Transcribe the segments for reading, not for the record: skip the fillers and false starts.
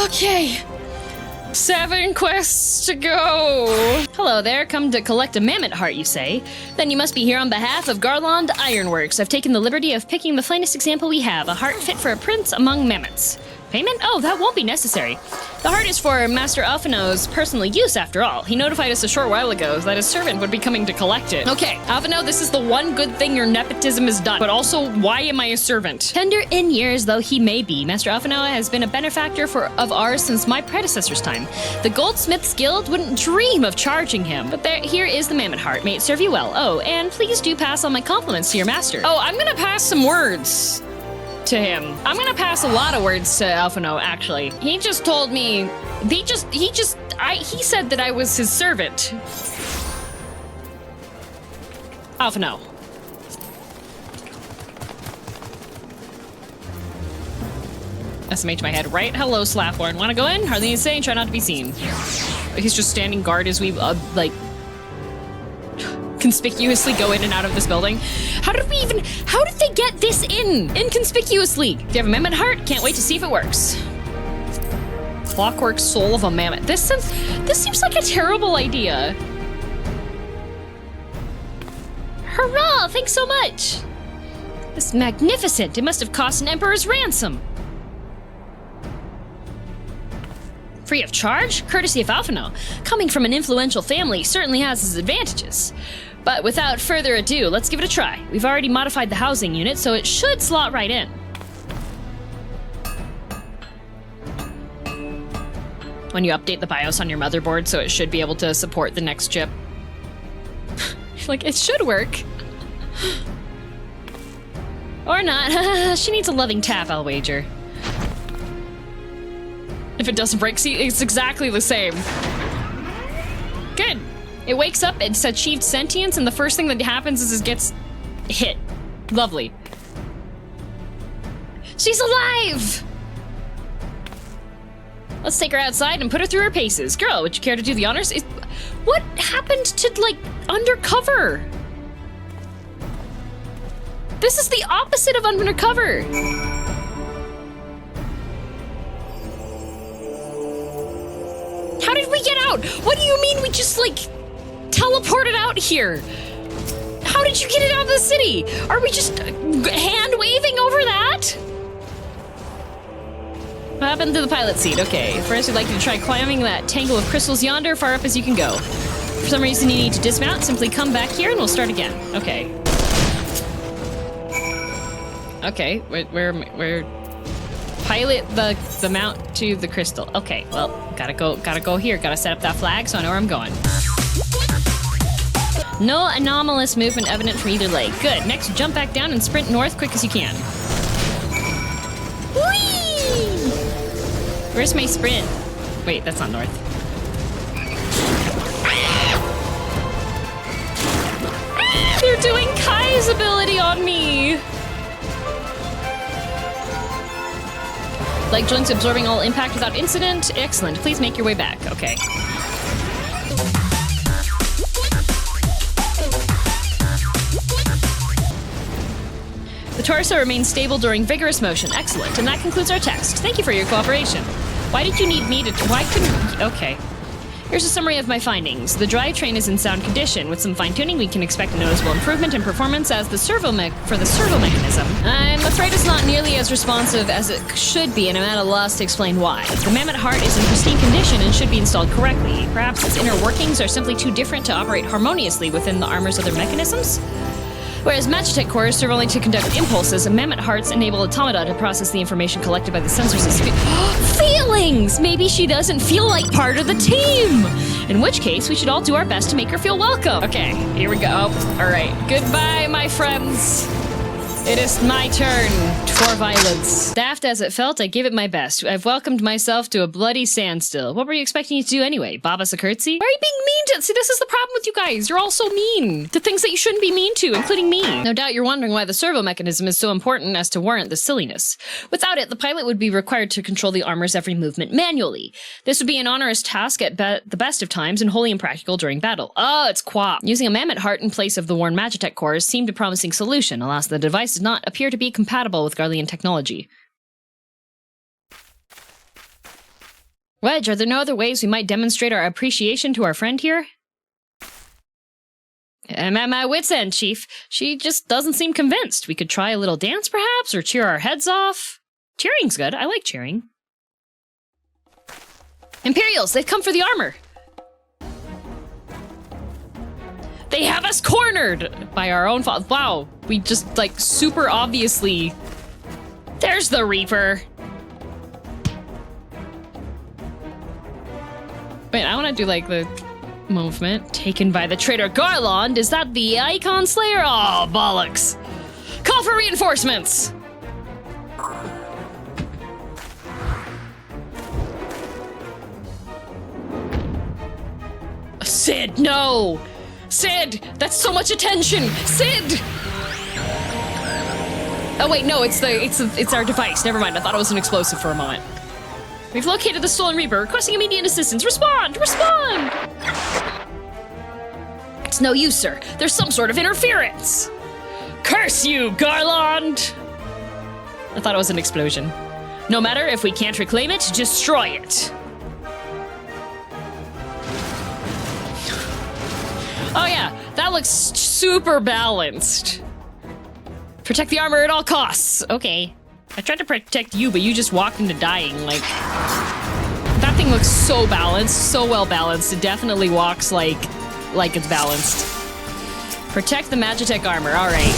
Okay. 7 quests to go. Hello there, come to collect a mammoth heart, you say? Then you must be here on behalf of Garland Ironworks. I've taken the liberty of picking the finest example we have, a heart fit for a prince among mammoths. Payment? Oh, that won't be necessary. The heart is for Master Alphino's personal use, after all. He notified us a short while ago that his servant would be coming to collect it. Okay, Alphino, this is the one good thing your nepotism has done. But also, why am I a servant? Tender in years though he may be, Master Alphino has been a benefactor of ours since my predecessor's time. The Goldsmiths Guild wouldn't dream of charging him. But here is the mammoth heart. May it serve you well. Oh, and please do pass on my compliments to your master. Oh, I'm gonna pass some words to him. I'm gonna pass a lot of words to Alphino, actually. He just told me, he said that I was his servant. Alphino. SMH my head, right? Hello, Slathorn. Wanna go in? Hardly anything to say, try not to be seen. He's just standing guard as we, like, conspicuously go in and out of this building. How did they get this in? Inconspicuously. Do you have a mammoth heart? Can't wait to see if it works. Clockwork soul of a mammoth. This seems like a terrible idea. Hurrah! Thanks so much! This is magnificent. It must have cost an emperor's ransom. Free of charge? Courtesy of Alphino. Coming from an influential family certainly has its advantages. But without further ado, let's give it a try. We've already modified the housing unit, so it should slot right in. When you update the BIOS on your motherboard, so it should be able to support the next chip. Like, it should work. Or not. She needs a loving tap, I'll wager. If it doesn't break, see, it's exactly the same. Good. It wakes up, it's achieved sentience, and the first thing that happens is it gets hit. Lovely. She's alive! Let's take her outside and put her through her paces. Girl, would you care to do the honors? What happened to, like, undercover? This is the opposite of undercover. How did we get out? What do you mean we just, like, teleported out here? How did you get it out of the city? Are we just hand-waving over that? What happened to the pilot seat? Okay, first we'd like you to try climbing that tangle of crystals yonder, far up as you can go. If for some reason you need to dismount, simply come back here and we'll start again. Okay. Okay, we're pilot the mount to the crystal. Okay, well, gotta go here. Gotta set up that flag so I know where I'm going. No anomalous movement evident from either leg. Good. Next, jump back down and sprint north quick as you can. Whee! Where's my sprint? Wait, that's not north. They're doing Kai's ability on me! Leg joints absorbing all impact without incident. Excellent. Please make your way back. Okay. The torso remains stable during vigorous motion. Excellent. And that concludes our text. Thank you for your cooperation. Why did you need me to... Why couldn't... Okay. Here's a summary of my findings. The drivetrain is in sound condition. With some fine-tuning, we can expect a noticeable improvement in performance as the servo mechanism. I'm afraid it's not nearly as responsive as it should be, and I'm at a loss to explain why. The mammoth heart is in pristine condition and should be installed correctly. Perhaps its inner workings are simply too different to operate harmoniously within the armor's other mechanisms? Whereas Magitech cores serve only to conduct impulses, and mammoth hearts enable automata to process the information collected by the sensors as feelings! Maybe she doesn't feel like part of the team! In which case, we should all do our best to make her feel welcome. Okay, here we go. Alright, goodbye, my friends. It is my turn for violence. Daft as it felt, I gave it my best. I've welcomed myself to a bloody standstill. What were you expecting to do anyway? Bob us a curtsy? Why are you being mean to? See, this is the problem with you guys. You're all so mean to things that you shouldn't be mean to, including me. No doubt you're wondering why the servo mechanism is so important as to warrant the silliness. Without it, the pilot would be required to control the armor's every movement manually. This would be an onerous task at the best of times and wholly impractical during battle. Oh, it's QWOP. Using a mammoth heart in place of the worn Magitech cores seemed a promising solution. Alas, the device does not appear to be compatible with Garlean technology. Wedge, are there no other ways we might demonstrate our appreciation to our friend here? I'm at my wit's end, Chief. She just doesn't seem convinced. We could try a little dance, perhaps, or cheer our heads off. Cheering's good. I like cheering. Imperials, they've come for the armor. They have us cornered by our own fault. Wow, we just, like, super obviously... There's the Reaper. Wait, I want to do, like, the movement. Taken by the traitor Garland. Is that the Icon Slayer? Oh, bollocks. Call for reinforcements. Sid, no! Sid! That's so much attention! Sid! Oh wait, no, it's our device. Never mind, I thought it was an explosive for a moment. We've located the stolen Reaper, requesting immediate assistance. Respond! Respond! It's no use, sir. There's some sort of interference. Curse you, Garland! I thought it was an explosion. No matter, if we can't reclaim it, destroy it. Oh yeah, that looks super balanced. Protect the armor at all costs. Okay. I tried to protect you, but you just walked into dying. Like, that thing looks so balanced, so well balanced. It definitely walks like it's balanced. Protect the Magitech armor. All right.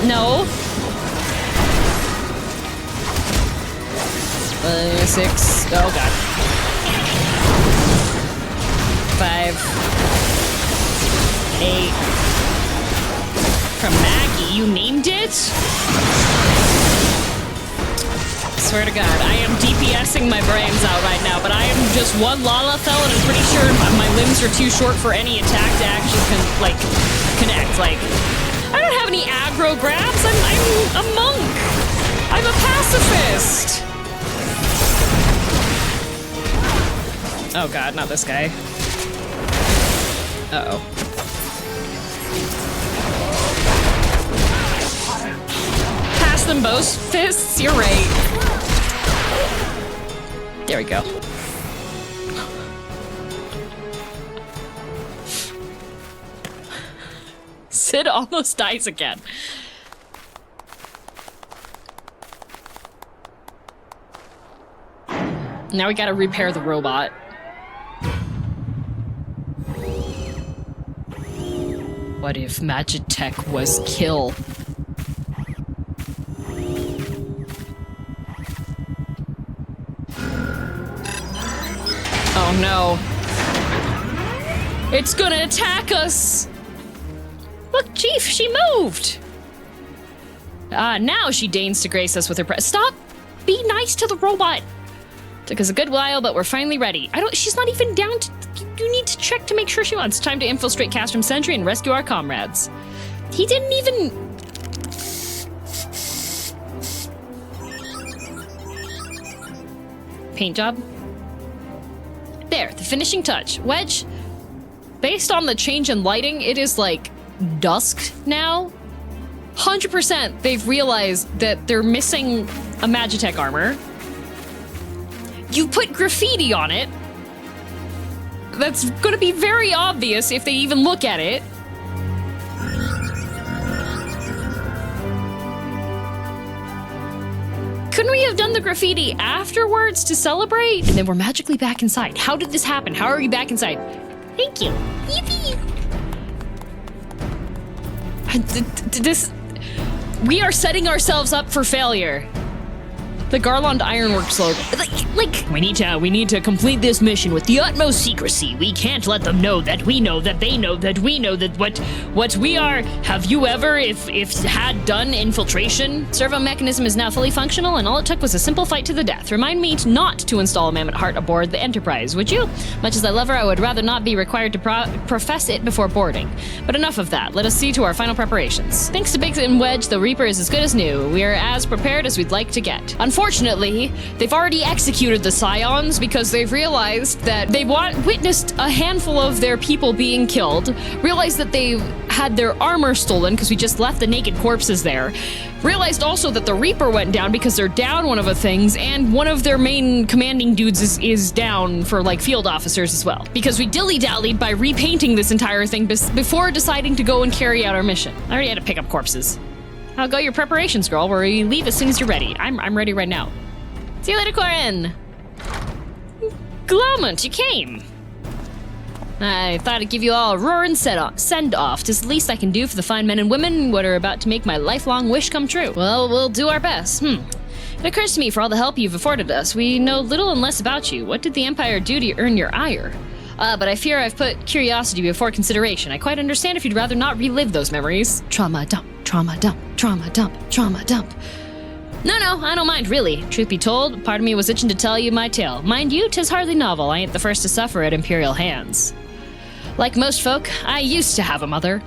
No. 6. Oh god. 5. 8. From Maggie, you named it? Swear to God, I am DPSing my brains out right now, but I am just one Lalafell, and I'm pretty sure my limbs are too short for any attack to actually connect. Like, I don't have any aggro grabs. I'm a monk. I'm a pacifist. Oh God, not this guy. Uh-oh. Pass them both fists? You're right. There we go. Sid almost dies again. Now we gotta repair the robot. What if Magitech was kill? Oh no. It's gonna attack us! Look, Chief, she moved! Now she deigns to grace us with her Stop! Be nice to the robot! Took us a good while, but we're finally ready. She's not even down to... You need to check to make sure she wants. Time to infiltrate Castrum Sentry and rescue our comrades. He didn't even... Paint job? There, the finishing touch. Wedge, based on the change in lighting, it is like dusk now. 100% they've realized that they're missing a Magitech armor. You put graffiti on it. That's gonna be very obvious if they even look at it. Couldn't we have done the graffiti afterwards to celebrate? And then we're magically back inside. How did this happen? How are we back inside? Thank you. Yippee! We are setting ourselves up for failure. The Garland Ironworks logo. We need to complete this mission with the utmost secrecy. We can't let them know that we know that they know that we know that what we are. Have you ever, if had done infiltration? Servo mechanism is now fully functional, and all it took was a simple fight to the death. Remind me not to install a Mammoth Heart aboard the Enterprise, would you? Much as I love her, I would rather not be required to profess it before boarding. But enough of that. Let us see to our final preparations. Thanks to Biggs and Wedge, the Reaper is as good as new. We are as prepared as we'd like to get. Unfortunately, they've already executed executed the Scions because they've realized that they witnessed a handful of their people being killed, realized that they've had their armor stolen because we just left the naked corpses there, realized also that the Reaper went down because they're down one of the things, and one of their main commanding dudes is down for like field officers as well. Because we dilly-dallied by repainting this entire thing before deciding to go and carry out our mission. I already had to pick up corpses. How go your preparations, girl? Where you leave as soon as you're ready. I'm ready right now. See you later, Corin. Glowment, you came. I thought I'd give you all a roaring send-off. 'Tis the least I can do for the fine men and women what are about to make my lifelong wish come true. Well, we'll do our best. It occurs to me, for all the help you've afforded us, we know little and less about you. What did the Empire do to earn your ire? But I fear I've put curiosity before consideration. I quite understand if you'd rather not relive those memories. Trauma dump, trauma dump, trauma dump, trauma dump. No, I don't mind, really. Truth be told, part of me was itching to tell you my tale. Mind you, 'tis hardly novel. I ain't the first to suffer at Imperial hands. Like most folk, I used to have a mother.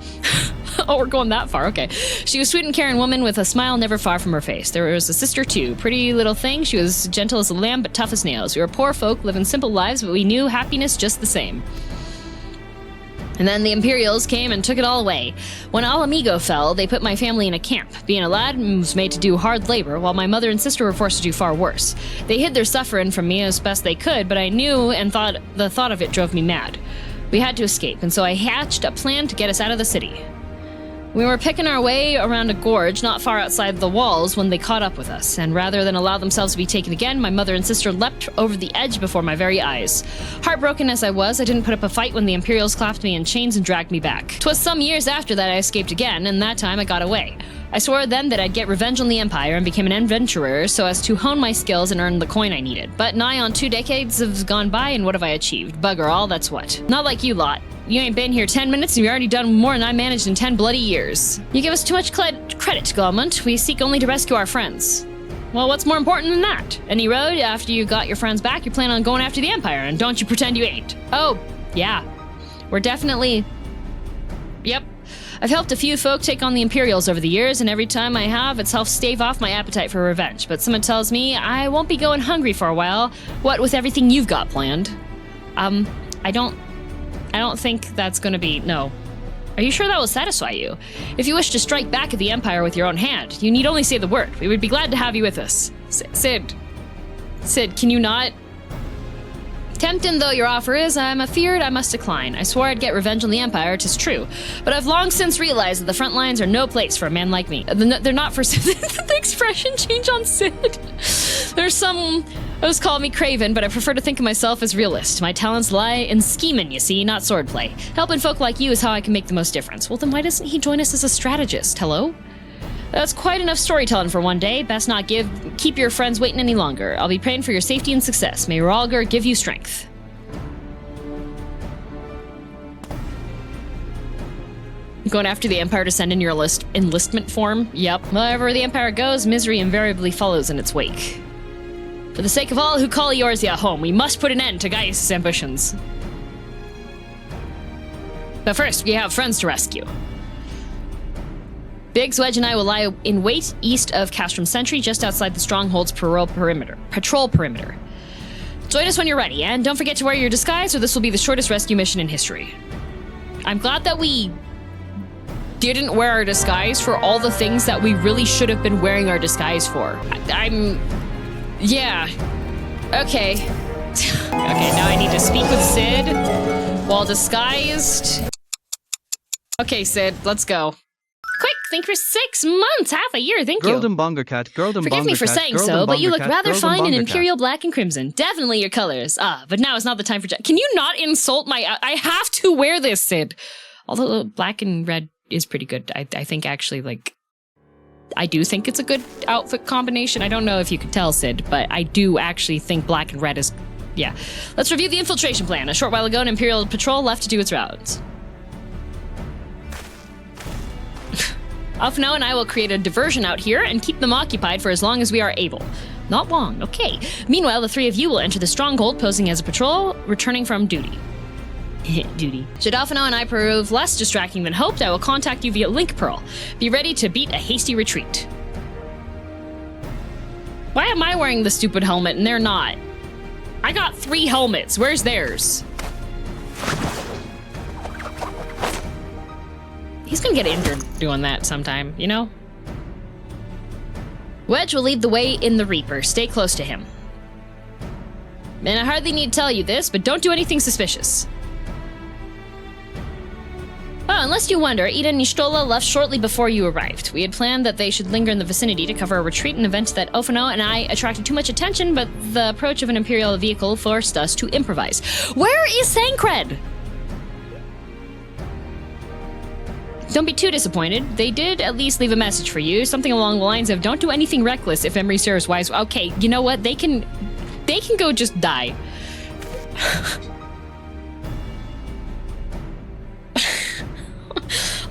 Oh, we're going that far, okay. She was a sweet and caring woman with a smile never far from her face. There was a sister, too. Pretty little thing. She was gentle as a lamb, but tough as nails. We were poor folk, living simple lives, but we knew happiness just the same. And then the Imperials came and took it all away. When Alamigo fell, they put my family in a camp. Being a lad, I was made to do hard labor, while my mother and sister were forced to do far worse. They hid their suffering from me as best they could, but I knew and thought the thought of it drove me mad. We had to escape, and so I hatched a plan to get us out of the city. We were picking our way around a gorge not far outside the walls when they caught up with us, and rather than allow themselves to be taken again, my mother and sister leapt over the edge before my very eyes. Heartbroken as I was, I didn't put up a fight when the Imperials clapped me in chains and dragged me back. 'Twas some years after that I escaped again, and that time I got away. I swore then that I'd get revenge on the Empire and became an adventurer so as to hone my skills and earn the coin I needed. But nigh on 2 decades have gone by, and what have I achieved? Bugger all, that's what. Not like you lot. You ain't been here 10 minutes and you've already done more than I managed in 10 bloody years. You give us too much credit, Glowment. We seek only to rescue our friends. Well, what's more important than that? Any road, after you got your friends back, you plan on going after the Empire, and don't you pretend you ain't. Oh, yeah. We're definitely... Yep. I've helped a few folk take on the Imperials over the years, and every time I have, it's helped stave off my appetite for revenge. But someone tells me I won't be going hungry for a while. What with everything you've got planned? I don't think that's gonna be... No. Are you sure that will satisfy you? If you wish to strike back at the Empire with your own hand, you need only say the word. We would be glad to have you with us. Sid, can you not? Tempting though your offer is, I'm afeard I must decline. I swore I'd get revenge on the Empire, 'tis true. But I've long since realized that the front lines are no place for a man like me. They're not for... The expression change on Sid. There's some... Those call me craven, but I prefer to think of myself as realist. My talents lie in scheming, you see, not swordplay. Helping folk like you is how I can make the most difference. Well, then why doesn't he join us as a strategist? Hello? That's quite enough storytelling for one day. Best not keep your friends waiting any longer. I'll be praying for your safety and success. May Ralgar give you strength. Going after the Empire to send in your enlistment form? Yep. Wherever the Empire goes, misery invariably follows in its wake. For the sake of all who call Eorzea home, we must put an end to Gaius' ambitions. But first, we have friends to rescue. Biggs, Wedge, and I will lie in wait east of Castrum Sentry, just outside the Stronghold's patrol perimeter. Join us when you're ready, and don't forget to wear your disguise, or this will be the shortest rescue mission in history. I'm glad that we didn't wear our disguise for all the things that we really should have been wearing our disguise for. Yeah. Okay. Okay, now I need to speak with Sid while disguised. Okay, Sid, let's go. Quick, think for 6 months, half a year, thank you. Girldom Bonger Cat, Girldom Forgive me for saying so, but you look rather fine in Imperial black and crimson. Definitely your colors. But now is not the time for... Can you not insult my... I have to wear this, Sid. Although black and red is pretty good. I think actually, like... I do think it's a good outfit combination. I don't know if you could tell, Sid, but I do actually think black and red is... Yeah. Let's review the infiltration plan. A short while ago, an Imperial patrol left to do its rounds. Alphino and I will create a diversion out here and keep them occupied for as long as we are able. Not long, okay. Meanwhile, the 3 of you will enter the stronghold, posing as a patrol, returning from duty. Should Alphino and I prove less distracting than hoped, I will contact you via Link Pearl. Be ready to beat a hasty retreat. Why am I wearing the stupid helmet and they're not? I got 3 helmets. Where's theirs? He's gonna get injured doing that sometime, you know? Wedge will lead the way in the Reaper. Stay close to him. And I hardly need to tell you this, but don't do anything suspicious. Oh, unless you wonder, Ida and Ishtola left shortly before you arrived. We had planned that they should linger in the vicinity to cover a retreat, an event that Ofano and I attracted too much attention, but the approach of an Imperial vehicle forced us to improvise. Where is Thancred? Don't be too disappointed. They did at least leave a message for you, something along the lines of, don't do anything reckless if memory serves wise. Okay, you know what? They can go just die.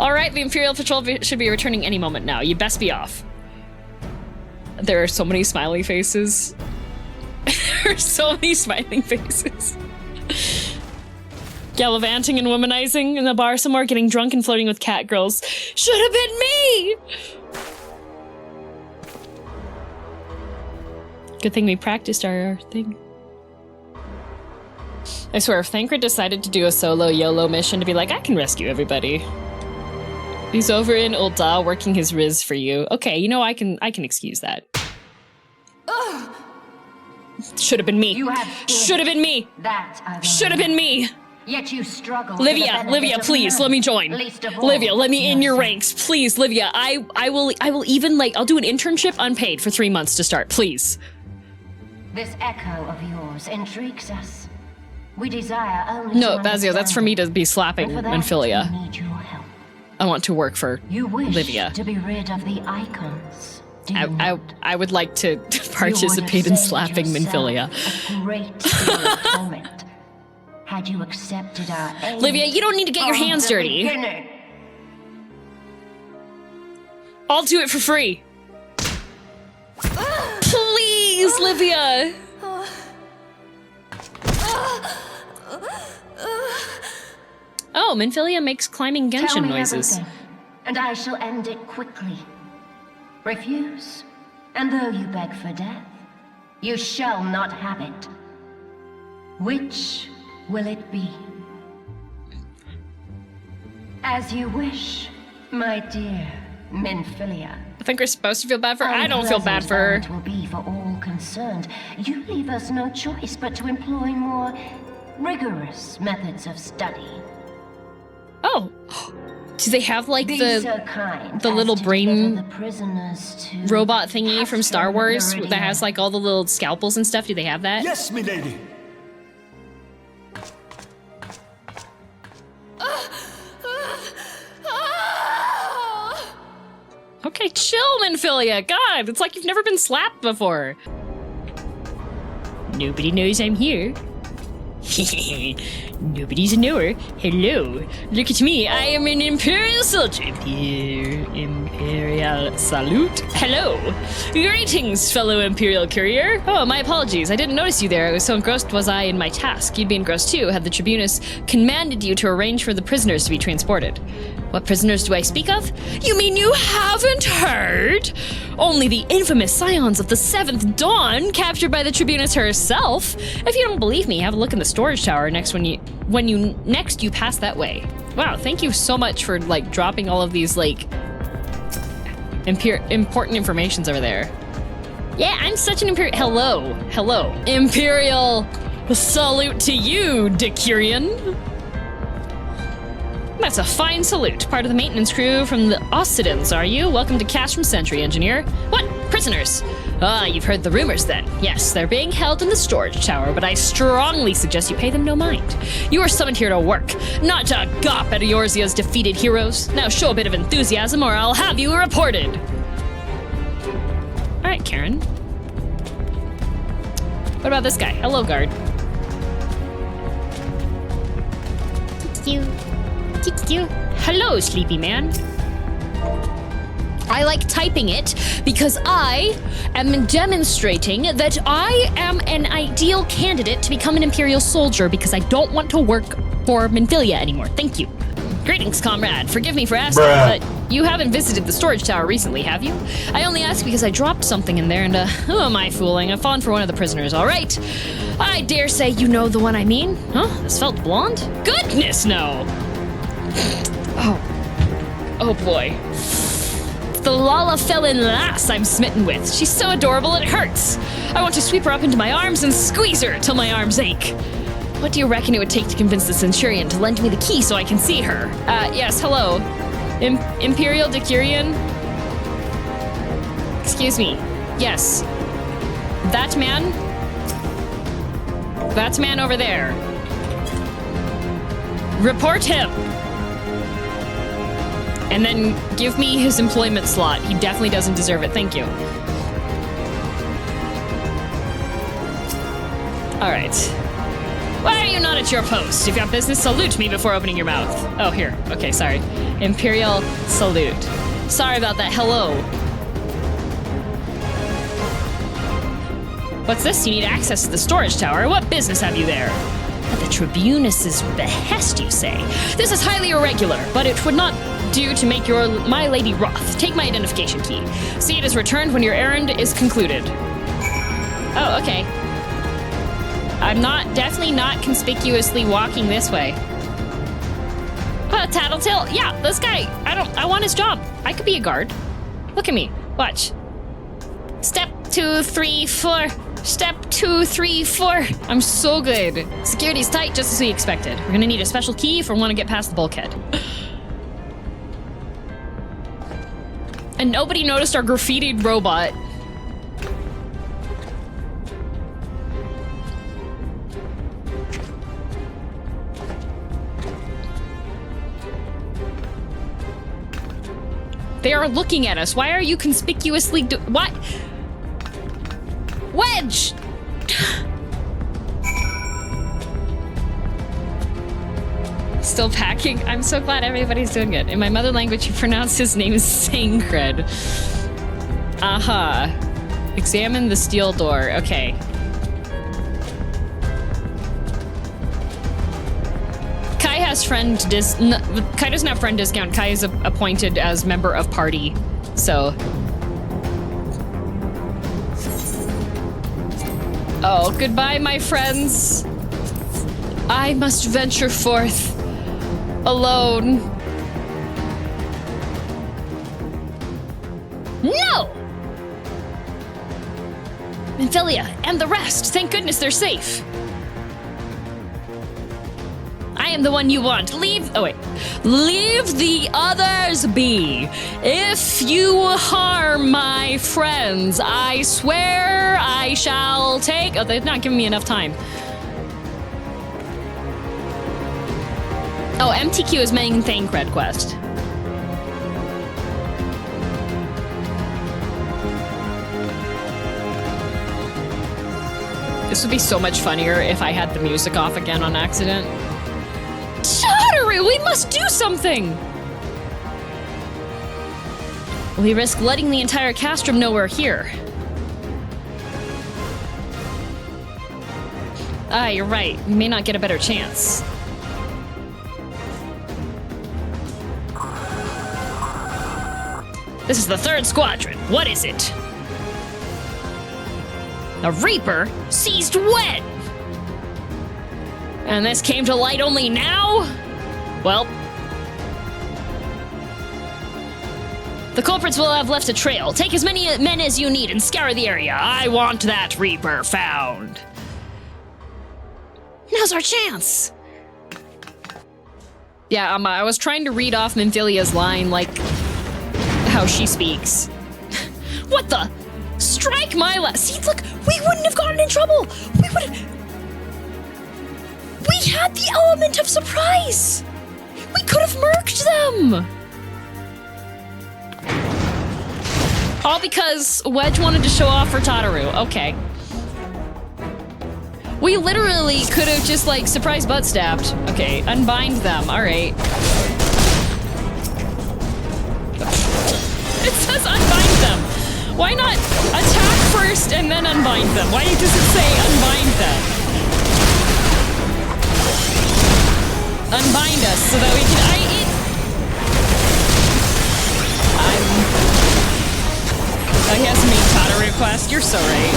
All right, the Imperial Patrol should be returning any moment now. You best be off. There are so many smiley faces. There are so many smiling faces. Gallivanting and womanizing in the bar somewhere, getting drunk and flirting with cat girls. Should have been me! Good thing we practiced our thing. I swear, if Thancred decided to do a solo YOLO mission to be like, I can rescue everybody. He's over in Ulta working his Riz for you. Okay, you know, I can excuse that. Should have been me. Should have been me. Should have been me. Yet you struggle. Livia, please, let me join. Livia, let me in your ranks. Please, Livia. I will even, like, I'll do an internship unpaid for 3 months to start, please. This echo of yours intrigues us. We desire only No, Bazio, that's for me to be slapping Minfilia. We need your help. I want to work for You wish Livia. to be rid of the icons. Do you I would like to participate in slapping Minfilia. A great deal of torment. Had you accepted our aid, Livia, you don't need to get your hands dirty. Beginning. I'll do it for free. Please, Livia. Oh, Minfilia makes climbing Tell Genshin me noises. everything, and I shall end it quickly. Refuse, and though you beg for death, you shall not have it. Which will it be? As you wish, my dear Minfilia. I think we're supposed to feel bad for her. I don't feel bad for her. It will be for all concerned. You leave us no choice but to employ more rigorous methods of study. Oh, do they have like Be the so kind the as little to brain deliver the prisoners to robot thingy from Star Wars Meridian. that has like all the little scalpels and stuff? Do they have that? Yes, milady. Okay, chill, Minfilia. God, it's like you've never been slapped before. Nobody knows I'm here. Nobody's a knower. Hello. Look at me. I am an Imperial soldier. Imperial salute. Hello. Greetings, fellow Imperial courier. Oh, my apologies. I didn't notice you there. I was so engrossed was I in my task. You'd be engrossed too had the Tribunus commanded you to arrange for the prisoners to be transported. What prisoners do I speak of? You mean you haven't heard? Only the infamous Scions of the 7th Dawn, captured by the Tribunus herself. If you don't believe me, have a look in the storage tower next when you pass that way. Wow, thank you so much for like dropping all of these like important informations over there. Yeah, I'm such an Hello, Imperial salute to you, Decurion. That's a fine salute. Part of the maintenance crew from the Ossidans, are you? Welcome to Cash from Sentry, Engineer. What? Prisoners? Ah, you've heard the rumors then. Yes, they're being held in the storage tower, but I strongly suggest you pay them no mind. You are summoned here to work, not to gawp at Eorzea's defeated heroes. Now show a bit of enthusiasm or I'll have you reported. All right, Karen. What about this guy? Hello, guard. Hello, sleepy man. I like typing it because I am demonstrating that I am an ideal candidate to become an Imperial soldier because I don't want to work for Minfilia anymore. Thank you. Greetings, comrade. Forgive me for asking, but you haven't visited the storage tower recently, have you? I only ask because I dropped something in there and, who am I fooling? I've fallen for one of the prisoners, all right. I dare say you know the one I mean. Huh? This felt blonde? Goodness, no! Oh boy. It's the Lalafellin lass I'm smitten with. She's so adorable it hurts. I want to sweep her up into my arms and squeeze her till my arms ache. What do you reckon it would take to convince the Centurion to lend me the key so I can see her? Yes, hello. Imperial Decurion? Excuse me. Yes. That man? That man over there. Report him. And then give me his employment slot. He definitely doesn't deserve it. Thank you. All right. Why are you not at your post? If you have business, salute me before opening your mouth. Oh, here. Okay, sorry. Imperial salute. Sorry about that. Hello. What's this? You need access to the storage tower. What business have you there? At the Tribunus's behest, you say? This is highly irregular, but it would not do to make my lady wroth. Take my identification key. See it is returned when your errand is concluded. Oh, okay. I'm definitely not conspicuously walking this way. Tattletale? Yeah, this guy, I want his job. I could be a guard. Look at me. Watch. Step 2, 3, 4. Step 2, 3, 4. I'm so good. Security's tight, just as we expected. We're gonna need a special key if we want to get past the bulkhead. And nobody noticed our graffitied robot. They are looking at us. Why are you conspicuously what? Wedge! Still packing? I'm so glad everybody's doing good. In my mother language, you pronounce his name Thancred. Aha. Examine the steel door. Okay. Kai doesn't have friend discount. Kai is appointed as member of party, so. Oh, goodbye, my friends. I must venture forth alone. No! Minfilia and the rest. Thank goodness they're safe. I am the one you want. Leave the others be. If you harm my friends, I swear I shall take... Oh, they're not giving me enough time. Oh, MTQ is main Thancred quest. This would be so much funnier if I had the music off again on accident. Chataru, we must do something! We risk letting the entire castrum know we're here. Ah, you're right. We may not get a better chance. This is the 3rd squadron. What is it? A Reaper seized when? And this came to light only now? Well, the culprits will have left a trail. Take as many men as you need and scour the area. I want that Reaper found. Now's our chance. Yeah, I was trying to read off Minfilia's line like how she speaks. What the? Strike my See, look, we wouldn't have gotten in trouble. We had the element of surprise. We could have murked them. All because Wedge wanted to show off for Tataru. Okay. We literally could have just, like, surprise butt stabbed. Okay, unbind them. All right. It says unbind them. Why not attack first and then unbind them? Why does it say unbind them? Unbind us so that we can... Oh, he has a main Tataru quest. You're so right.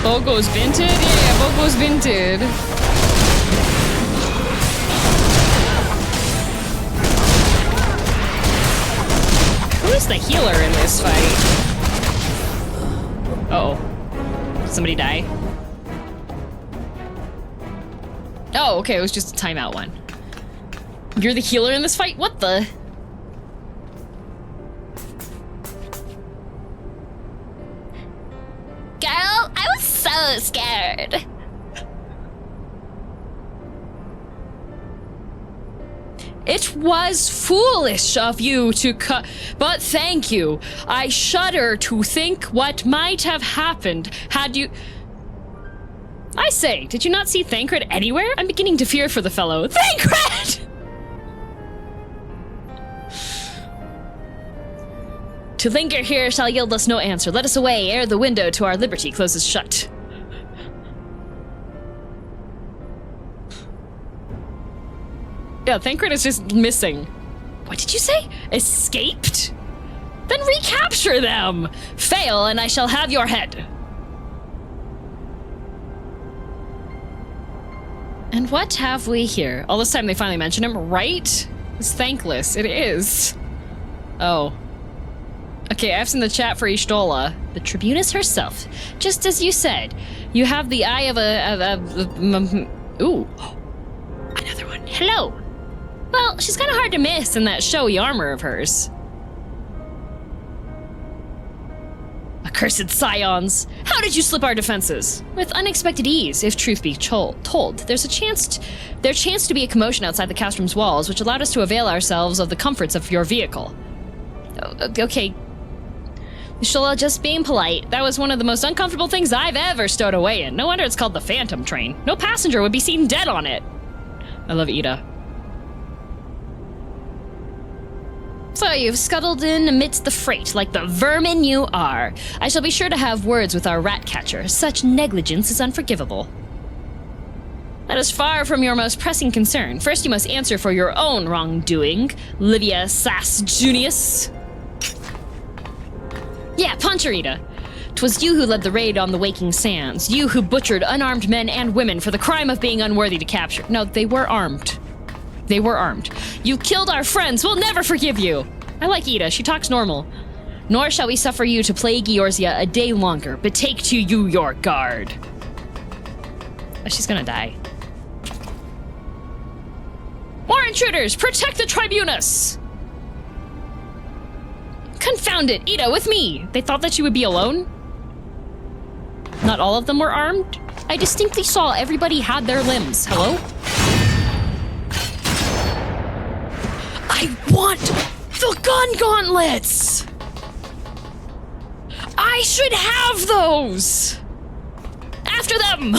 Bogo's vinted? Yeah, Bogo's vinted. Who is the healer in this fight? Uh-oh. Did somebody die? Oh, okay, it was just a timeout one. You're the healer in this fight? What the? Girl, I was so scared. It was foolish of you to cut, but thank you. I shudder to think what might have happened had you... I say, did you not see Thancred anywhere? I'm beginning to fear for the fellow. Thancred! To linger here shall yield us no answer. Let us away ere the window to our liberty closes shut. Yeah, Thancred is just missing. What did you say? Escaped? Then recapture them! Fail and I shall have your head. And what have we here? All this time they finally mention him, right? It's thankless. It is. Oh. Okay, F's in the chat for Ishtola. The Tribunus herself. Just as you said. You have the eye of ooh. Another one. Hello. Well, she's kind of hard to miss in that showy armor of hers. Accursed Scions! How did you slip our defenses? With unexpected ease, if truth be told. There's chance to be a commotion outside the castrum's walls, which allowed us to avail ourselves of the comforts of your vehicle. Okay. Shola, just being polite. That was one of the most uncomfortable things I've ever stowed away in. No wonder it's called the Phantom Train. No passenger would be seen dead on it. I love Ida. So you've scuttled in amidst the freight, like the vermin you are. I shall be sure to have words with our rat catcher. Such negligence is unforgivable. That is far from your most pressing concern. First you must answer for your own wrongdoing, Livia Sass Junius. Yeah, Poncherita. 'Twas you who led the raid on the Waking Sands. You who butchered unarmed men and women for the crime of being unworthy to capture. No, they were armed. They were armed. You killed our friends. We'll never forgive you. I like Ida. She talks normal. Nor shall we suffer you to plague Eorzea a day longer. Betake to you your guard. Oh, she's gonna die. More intruders! Protect the Tribunus! Confound it! Ida, with me! They thought that you would be alone? Not all of them were armed? I distinctly saw everybody had their limbs. Hello? I want the gun gauntlets! I should have those! After them!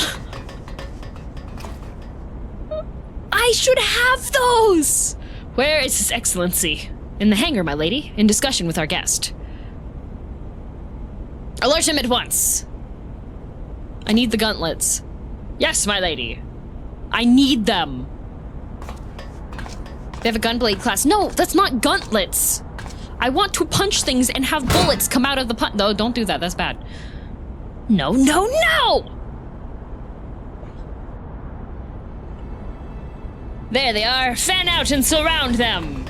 I should have those! Where is His Excellency? In the hangar, my lady, in discussion with our guest. Alert him at once! I need the gauntlets. Yes, my lady. I need them. They have a gunblade class. No, that's not gauntlets. I want to punch things and have bullets come out of the punch. No, don't do that. That's bad. No, no, no! There they are. Fan out and surround them.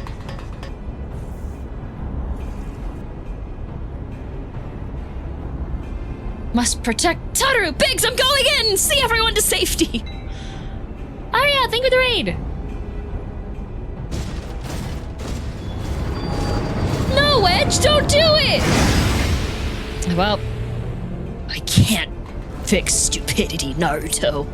Must protect Tataru. Biggs, I'm going in. See everyone to safety. Oh yeah, thank you for the raid. No, Wedge, don't do it! Well, I can't fix stupidity, Naruto.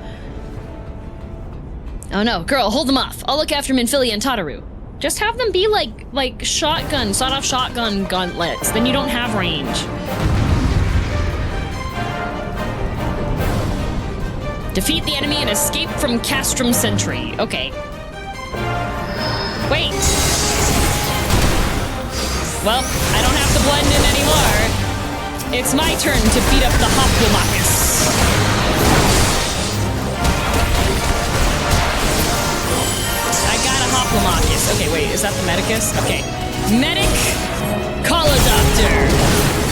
Oh no, girl, hold them off. I'll look after Minfilia and Tataru. Just have them be like shotgun, sawed-off shotgun gauntlets. Then you don't have range. Defeat the enemy and escape from Castrum Sentry. Okay. Wait. Well, I don't have to blend in anymore. It's my turn to beat up the Hoplomachus. I got a Hoplomachus. Okay, wait, is that the Medicus? Okay. Medic, call a doctor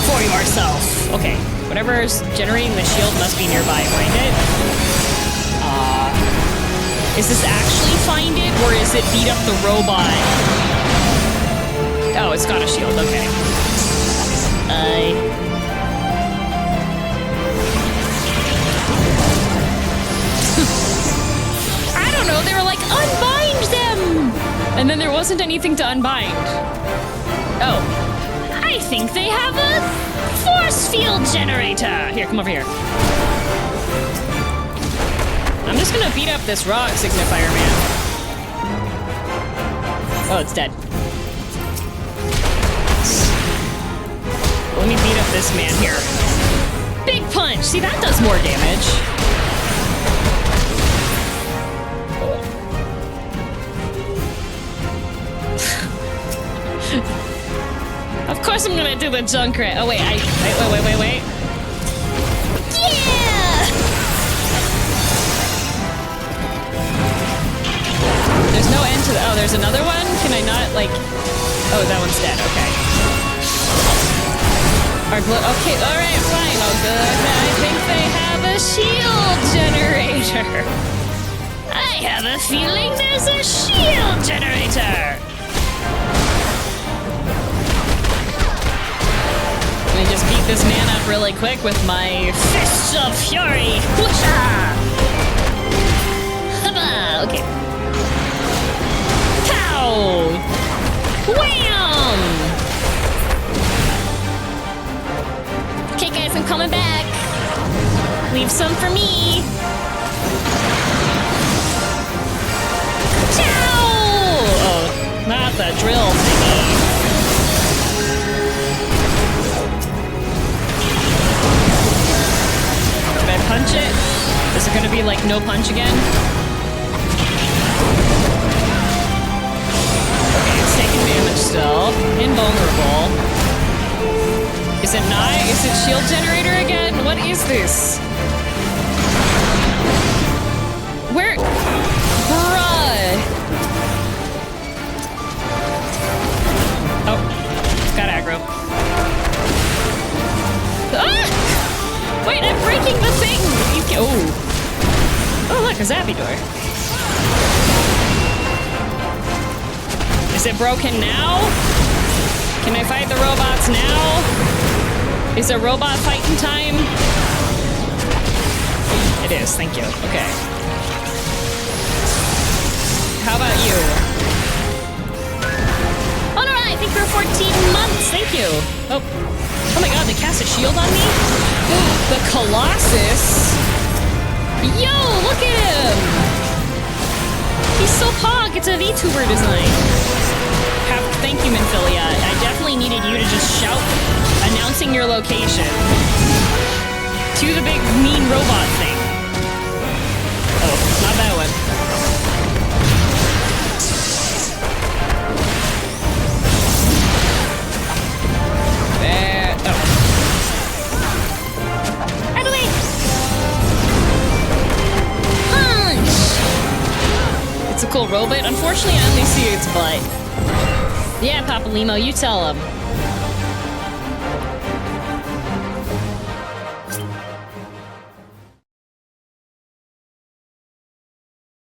for yourself. Okay. Whatever's generating the shield must be nearby. Find it. Is this actually find it, or is it beat up the robot? Oh, it's got a shield. Okay. I don't know. They were like, unbind them, and then there wasn't anything to unbind. Oh, I think they have a force field generator. Here, come over here. I'm just gonna beat up this rock signifier man. Oh, it's dead. Let me beat up this man here. Big punch! See, that does more damage. Of course I'm gonna do the Thancred. Oh, wait, wait. Yeah! There's no end to the... Oh, there's another one? Can I not, like... Oh, that one's dead. Okay. Okay, alright, fine. Oh, good. I think they have a shield generator. I have a feeling there's a shield generator. Let me just beat this man up really quick with my Fists of Fury. Whoosha! Hubba! Okay. Pow! Wham! Okay, guys, I'm coming back. Leave some for me. Ciao! Oh, not the drill thingy. Did I punch it? Is it gonna be like no punch again? Okay, it's taking damage still. Invulnerable. Is it not? Is it shield generator again? What is this? Where? Bruh! Oh, got aggro. Ah! Wait, I'm breaking the thing! Oh, look, a zappy door. Is it broken now? Can I fight the robots now? Is it robot fighting time? It is, thank you. Okay. How about you? Oh no, I think we're 14 months, thank you. Oh my god, they cast a shield on me? The Colossus? Yo, look at him! He's so pog, it's a VTuber design. Thank you, Minfilia. I definitely needed you to just shout, announcing your location to the big mean robot thing. Oh, not that one. There. Oh. Out of the way! Punch! It's a cool robot. Unfortunately, I only see its butt. Yeah, Papa Limo, you tell him.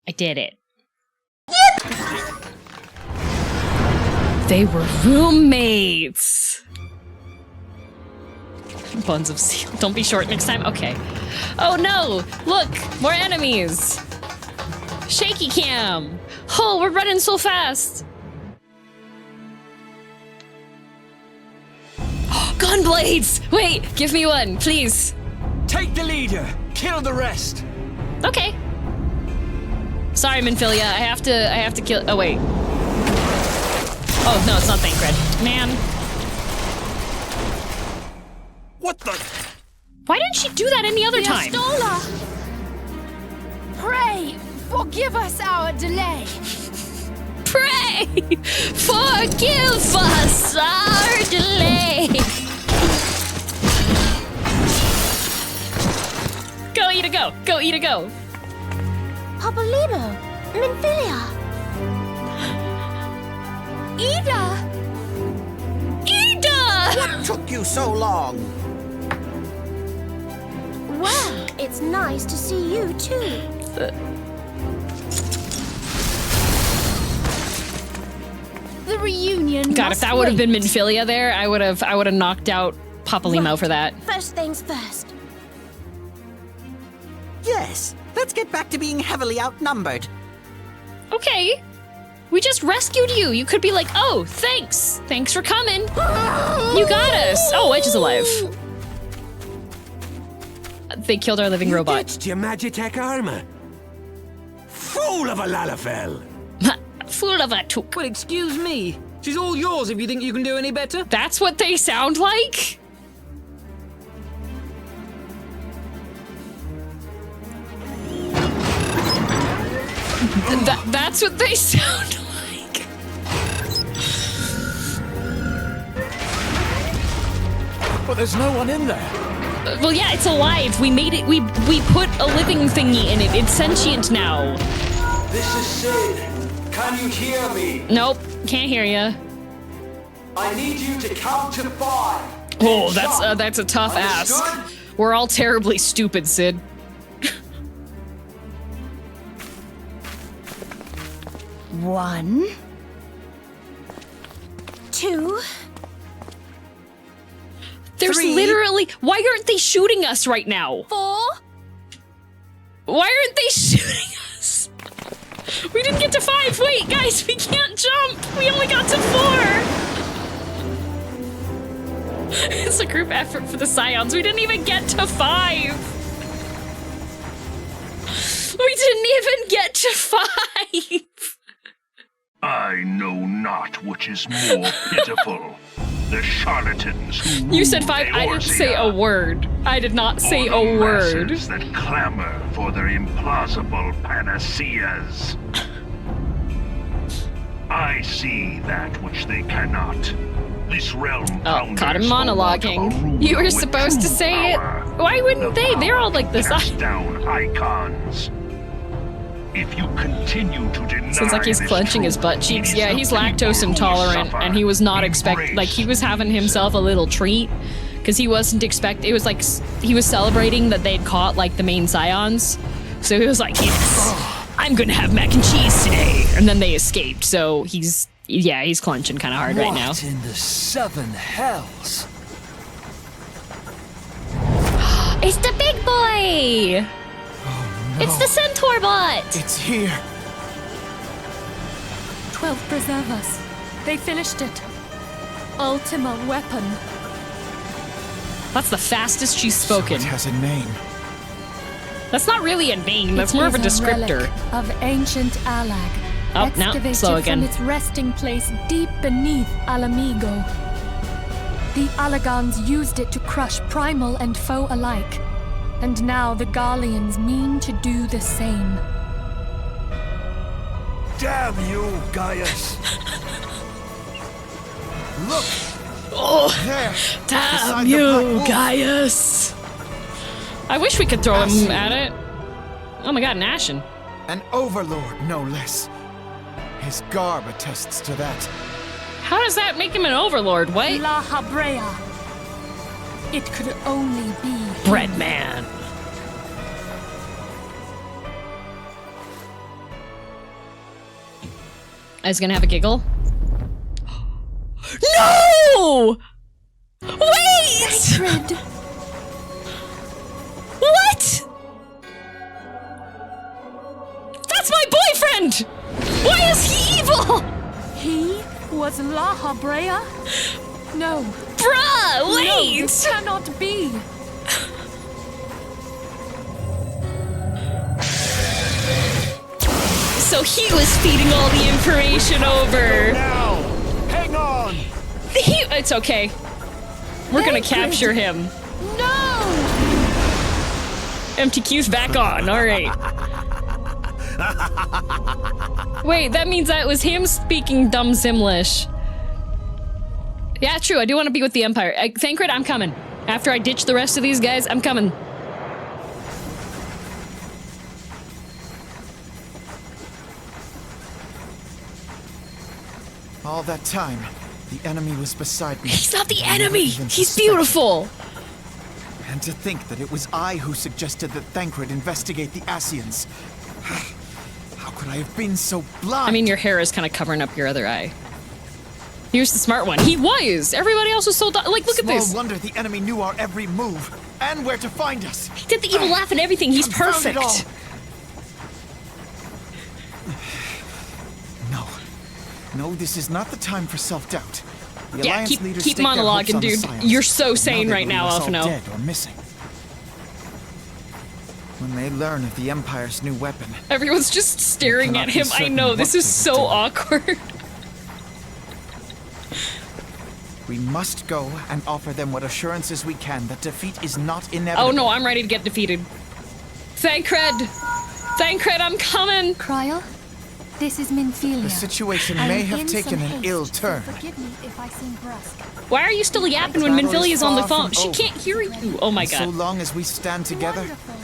I did it. They were roommates. Buns of steel. Don't be short next time. Okay. Oh no! Look, more enemies. Shaky cam. Oh, we're running so fast. Gunblades! Wait, give me one, please. Take the leader. Kill the rest. Okay. Sorry, Minfilia. I have to kill. Oh wait. Oh no, it's not Thancred. Man. What the? Why didn't she do that any other time? Stola! Pray, forgive us our delay. Pray, forgive us our delay. Go, Ida, go. Go, Ida, go. Papa Limo, Minfilia. Ida! Ida! What took you so long? it's nice to see you too. The reunion. God, if must that would have been wait. Minfilia there, I would have knocked out Papalymo Right. for that. First things first. Yes, let's get back to being heavily outnumbered. Okay. We just rescued you. You could be like, oh, thanks. Thanks for coming. You got us. Oh, Wedge is alive. They killed our living robot. Ditched your Magitech armor. Fool of a Lalafell. Fool of a took. Well, excuse me. She's all yours if you think you can do any better. That's what they sound like? That's what they sound like. But there's no one in there. Well, yeah, it's alive. We made it. We put a living thingy in it. It's sentient now. This is Sid. Can you hear me? Nope, can't hear ya. I need you to count to 5. Oh, that's a tough ask. Understood? We're all terribly stupid, Sid. One. Two. There's Three. literally. Why aren't they shooting us right now? 4. Why aren't they shooting us? We didn't get to 5. Wait, guys, we can't jump. We only got to 4. It's a group effort for the Scions. We didn't even get to 5. We didn't even get to 5. I know not which is more pitiful. The charlatans who You said rule 5. I didn't say a Eorzea, word. I did not say or a the word. masses that clamor for their implausible panaceas. I see that which they cannot. This realm Oh, caught him founders for want of a monologuing. ruler You were with supposed to true say it. power. Why wouldn't they? They're all like this. Cast down icons. If you continue to deny Sounds like he's this clenching his truth, butt it cheeks. is Yeah, the he's people lactose who intolerant, suffer. and he was not like he was having himself a little treat because he wasn't it was like he was celebrating that they'd caught like the main Scions, so he was like, yes, I'm gonna have mac and cheese today, and then they escaped. So he's clenching kind of hard right now. What in the 7 hells? It's the big boy. It's the centaur bot. It's here. 12 preserve us. They finished it. Ultima weapon. That's the fastest she's spoken. It has a name. That's not really a name. That's more of a It is descriptor. relic of ancient Alag. Oh, no, Excavated slow again. from its resting place deep beneath Alamigo. The Alagons used it to crush primal and foe alike. And now the Garleans mean to do the same. Damn you, Gaius. Look. Oh, There. damn beside the you, Black Wolf. Gaius. I wish we could throw him Ashen. at it. Oh my god, an Ashen. An overlord, no less. His garb attests to that. How does that make him an overlord? What? La Habrea. It could only be Bread man. I was gonna have a giggle. No! Wait! Thancred. What? That's my boyfriend! Why is he evil? He was La Habrea? No. Bruh, No, wait! it cannot be. So he was feeding all the information over. Now, hang on. It's okay. We're gonna capture him. No! MTQ's back on, alright. Wait, that means that was him speaking dumb Simlish. Yeah, true, I do want to be with the Empire. Thancred, I'm coming. After I ditch the rest of these guys, I'm coming. All that time, the enemy was beside me. He's not the I never enemy! even He's suspected. beautiful! And to think that it was I who suggested that Thancred investigate the Scions. How could I have been so blind? I mean, your hair is kind of covering up your other eye. Here's the smart one. He was! Everybody else was so like, look at this! Small wonder the enemy knew our every move, and where to find us. He did the evil laugh and everything. He's Confound it perfect. all. No, this is not the time for self-doubt. The Yeah, Alliance leaders keep stake their hopes monologuing, on the dude. Scions. You're so sane Now they right now, believe us all Alphino. dead or missing. When they learn of the Empire's new weapon, Everyone's just staring cannot at be him. I certain know, what this they is will so do. awkward. we must go and offer them what assurances we can that defeat is not inevitable. Oh no, I'm ready to get defeated. Thancred! Thancred, I'm coming! Cryle, this is Minfilia. The situation I may am have in taken some an haste, ill so turn. forgive me if I seem brusque. Why are you still yapping when Battle is Minfilia's on the far phone? from She over. can't hear you. Oh my And so god. long as we stand together, Wonderful.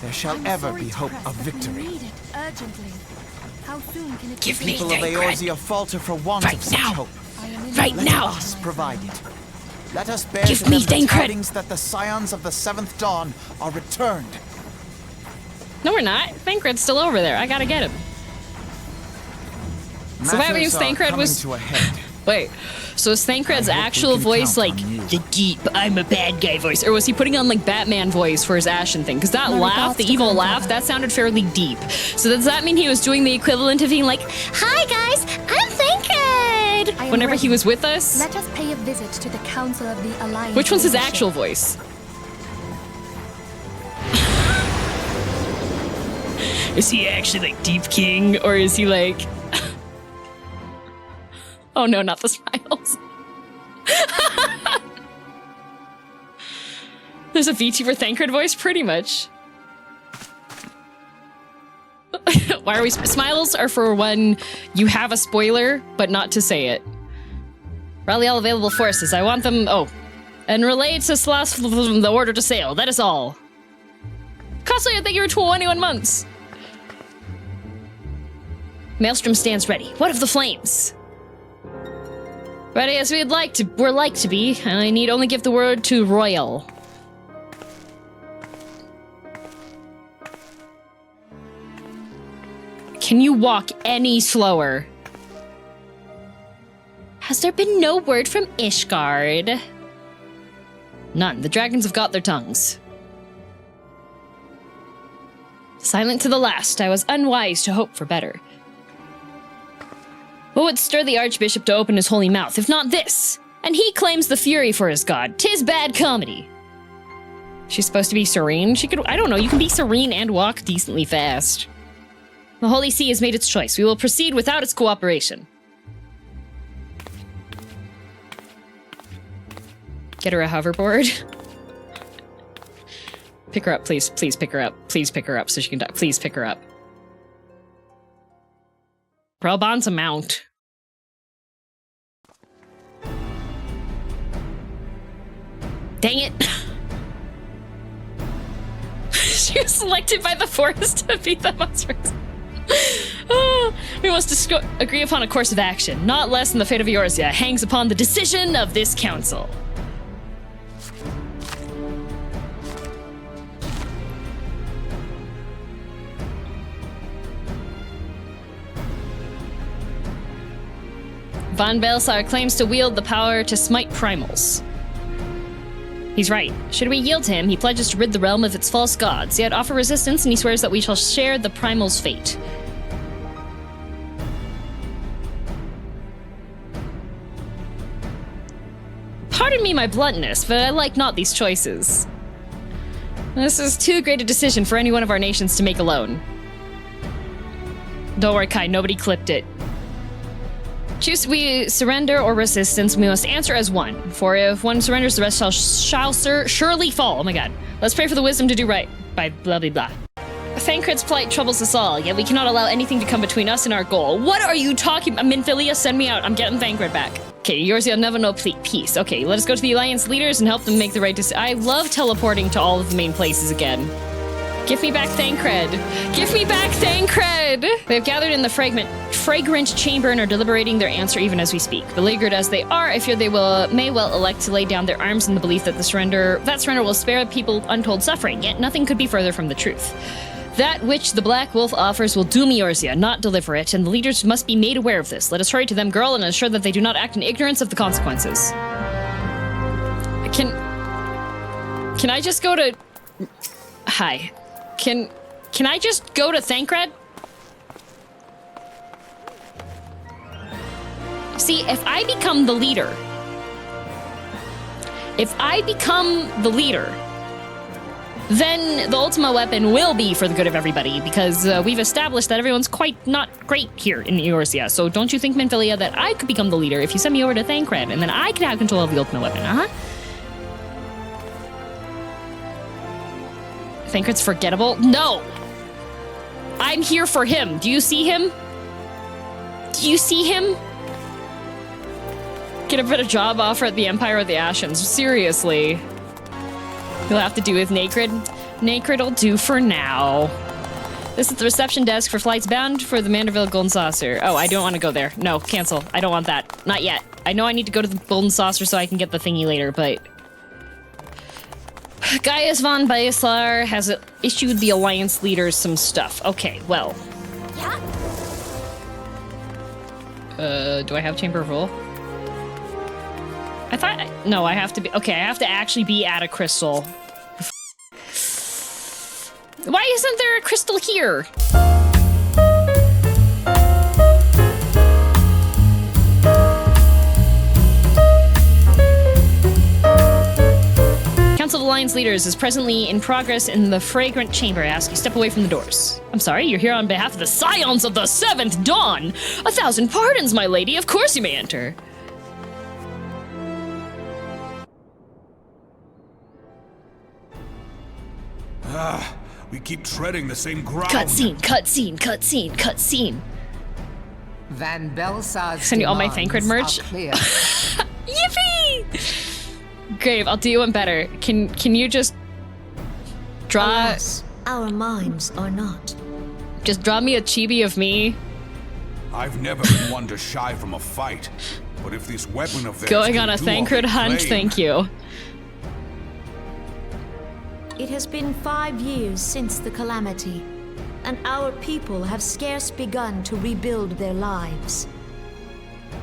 there shall I'm ever sorry be to hope press, of but we victory. need it urgently. How soon can it Give be me People delivered? of Thancred. Eorzea falter for want Right of such now. hope. I am in Right the- Let now. us provide it. Let us bear Give to me them the Thancred. tidings that the Scions of the Seventh Dawn are returned. No, we're not. Thancred's still over there. I gotta get him. So that Matters means are Thancred coming was- to a head. Wait, so is Thancred's I hope we actual can voice count like on you. the deep, I'm a bad guy voice? Or was he putting on like Batman voice for his Ashen thing? Because that My laugh, regards the to evil Grandpa. laugh, that sounded fairly deep. So does that mean he was doing the equivalent of being like, hi guys, I'm Thancred! I am Whenever he ready. was with us? Let us pay a visit to the Council of the Alliance. Which one's his leadership. actual voice? Is he actually like Deep King, or is he like... Oh no, not the smiles. There's a VTuber Thancred voice, pretty much. Why are we... Smiles are for when you have a spoiler, but not to say it. Rally all available forces. I want them... Oh. And relay to Slash the order to sail. That is all. Costly, I think you were 21 months. Maelstrom stands ready. What of the flames? Ready as we're like to be, and I need only give the word to Royal. Can you walk any slower? Has there been no word from Ishgard? None. The dragons have got their tongues. Silent to the last, I was unwise to hope for better. What would stir the Archbishop to open his holy mouth, if not this? And he claims the fury for his god. 'Tis bad comedy. She's supposed to be serene? She could, I don't know, you can be serene and walk decently fast. The Holy See has made its choice. We will proceed without its cooperation. Get her a hoverboard. Pick her up, please. Please pick her up. Please pick her up so she can die. Please pick her up. Brabant's a mount. Dang it. She was selected by the forest to be the monsters. We must agree upon a course of action. Not less than the fate of Eorzea hangs upon the decision of this council. Von Belsar claims to wield the power to smite primals. He's right. Should we yield to him, he pledges to rid the realm of its false gods, yet offer resistance, and he swears that we shall share the primal's fate. Pardon me my bluntness, but I like not these choices. This is too great a decision for any one of our nations to make alone. Don't worry, Kai, nobody clipped it. Choose we surrender or resistance, we must answer as one. For if one surrenders, the rest shall surely fall. Oh my god. Let's pray for the wisdom to do right. By blah blah blah. Thancred's plight troubles us all, yet we cannot allow anything to come between us and our goal. What are you talking about? Minfilia, send me out. I'm getting Thancred back. Okay, Eorzea never know peace. Okay, let us go to the Alliance leaders and help them make the right decision. I love teleporting to all of the main places again. Give me back Thancred. Give me back Thancred! They have gathered in the fragrant chamber and are deliberating their answer even as we speak. Beleaguered as they are, I fear they may well elect to lay down their arms in the belief that that surrender will spare people untold suffering, yet nothing could be further from the truth. That which the Black Wolf offers will doom Eorzea, not deliver it, and the leaders must be made aware of this. Let us hurry to them, girl, and ensure that they do not act in ignorance of the consequences. Can I just go to... Hi. Can I just go to Thancred? See, if I become the leader, then the ultimate weapon will be for the good of everybody, because we've established that everyone's quite not great here in Eorzea. So don't you think, Minfilia, that I could become the leader if you send me over to Thancred, and then I could have control of the ultimate weapon, Thancred's forgettable? No! I'm here for him. Do you see him? Do you see him? Get a better job offer at the Empire of the Ascians. Seriously. You'll have to do with Thancred. Thancred'll do for now. This is the reception desk for flights bound for the Manderville Golden Saucer. Oh, I don't want to go there. No, cancel. I don't want that. Not yet. I know I need to go to the Golden Saucer so I can get the thingy later, but... Gaius von Baeslar has issued the Alliance leaders some stuff. Okay, well. Do I have Chamber of Rule? I thought... No, I have to be... Okay, I have to actually be at a crystal. Why isn't there a crystal here? Council of Alliance Leaders is presently in progress in the Fragrant Chamber. I ask you step away from the doors. I'm sorry, you're here on behalf of the Scions of the Seventh Dawn! 1,000 pardons, my lady. Of course you may enter. We keep treading the same ground. Cutscene. Van Belsaz's Send you all my Thancred merch. Yippee! Grave, I'll do you one better. Can you just draw... Alas, our minds are not. Just draw me a chibi of me. I've never been one to shy from a fight, but if this weapon of theirs going on a Thancred hunt, thank you. It has been 5 years since the calamity, and our people have scarce begun to rebuild their lives.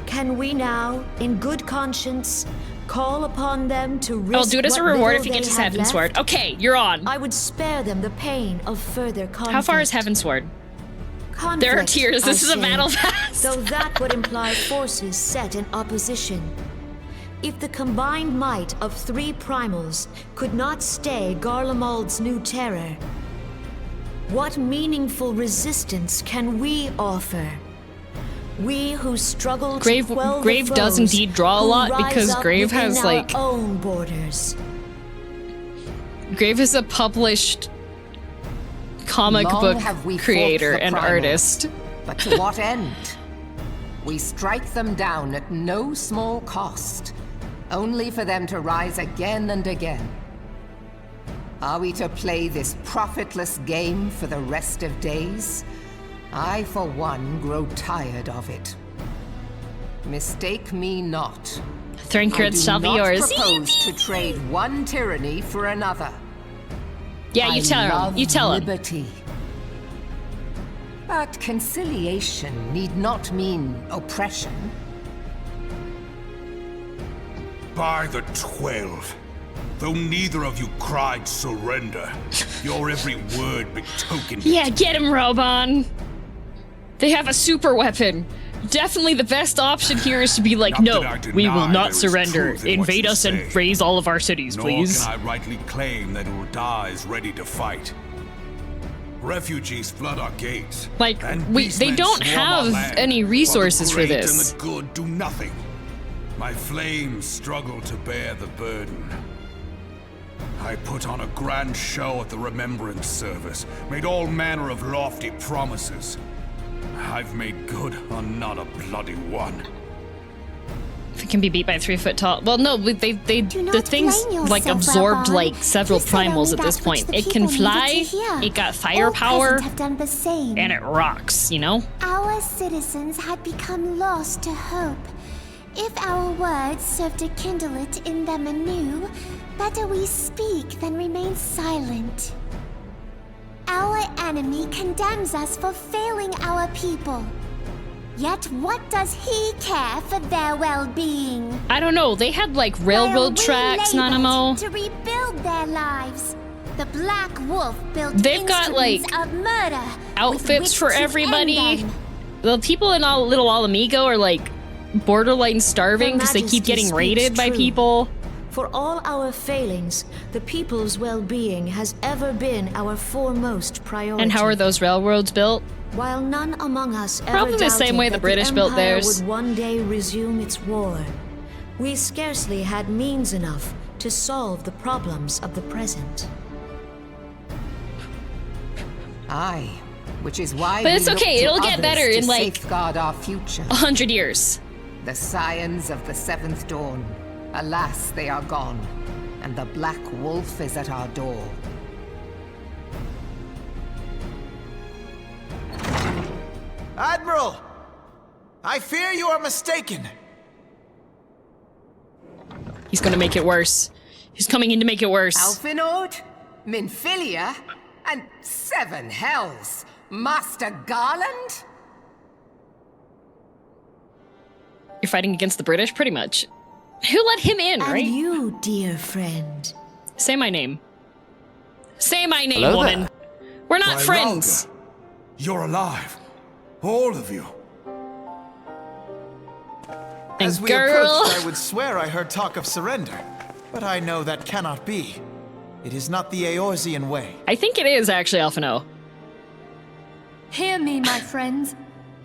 Can we now, in good conscience, call upon them to risk I'll do it as a reward if you get to Heavensward. Okay, you're on. I would spare them the pain of further conflict. How far is Heavensward? There are tears. This is a battle pass. Though that would imply forces set in opposition. If the combined might of 3 primals could not stay Garlemald's new terror, what meaningful resistance can we offer? We who struggle to quell Grave the does foes indeed draw a lot because Grave has our like own borders. Grave is a published comic book creator and artist. But to what end? We strike them down at no small cost, only for them to rise again and again. Are we to play this profitless game for the rest of days? I, for one, grow tired of it. Mistake me not. Thancred shall be yours. I do not propose to trade one tyranny for another. Yeah, you tell him. You tell him. Liberty. But conciliation need not mean oppression. By the 12, though neither of you cried surrender, your every word betokened. Yeah, get him, Robon. They have a super weapon. Definitely the best option here is to be like, no, we will not surrender. Invade us and raise all of our cities, please. Nor can I rightly claim that Ul'dah is ready to fight. Refugees flood our gates. Like, they don't have any resources for this. And the good do nothing. My flames struggle to bear the burden. I put on a grand show at the Remembrance Service, made all manner of lofty promises. I've made good on not a bloody one. It can be beat by 3 foot tall. Well, no, the things blame like yourself, absorbed Rabban. like several You said only primals at this that which point. the It can people fly, needed to hear. it got All firepower, present have done the same. and it rocks, you know? Our citizens had become lost to hope. If our words serve to kindle it in them anew, better we speak than remain silent. Our enemy condemns us for failing our people. Yet what does he care for their well-being? I don't know, they had like railroad While we tracks, labored Nanamo. to rebuild their lives, the Black Wolf built They've got, instruments like, of murder Outfits with for which to everybody. end them. The people in all Little Alamigo are like borderline starving because they keep Majesty getting speaks raided by true. people. For all our failings, the people's well-being has ever been our foremost priority. And how are those railroads built? While none among us ever Probably the same doubted way the that British built Empire theirs. would one day resume its war, we scarcely had means enough to solve the problems of the present. Aye, which is why But we it's look okay, to it'll get others better to in, like, safeguard our future. 100 years. The Scions of the Seventh Dawn. Alas, they are gone, and the Black Wolf is at our door. Admiral! I fear you are mistaken. He's gonna make it worse. He's coming in to make it worse. Alphinord, Minfilia, and 7 hells. Master Garland? You're fighting against the British, pretty much. Who let him in, And right? you, dear friend. Say my name. Say my name, Hello woman. there. We're not Why, friends. Rauga, you're alive. All of you. And As we girl. approached, I would swear I heard talk of surrender. But I know that cannot be. It is not the Eorzean way. I think it is actually Alphino. Hear me, my friends.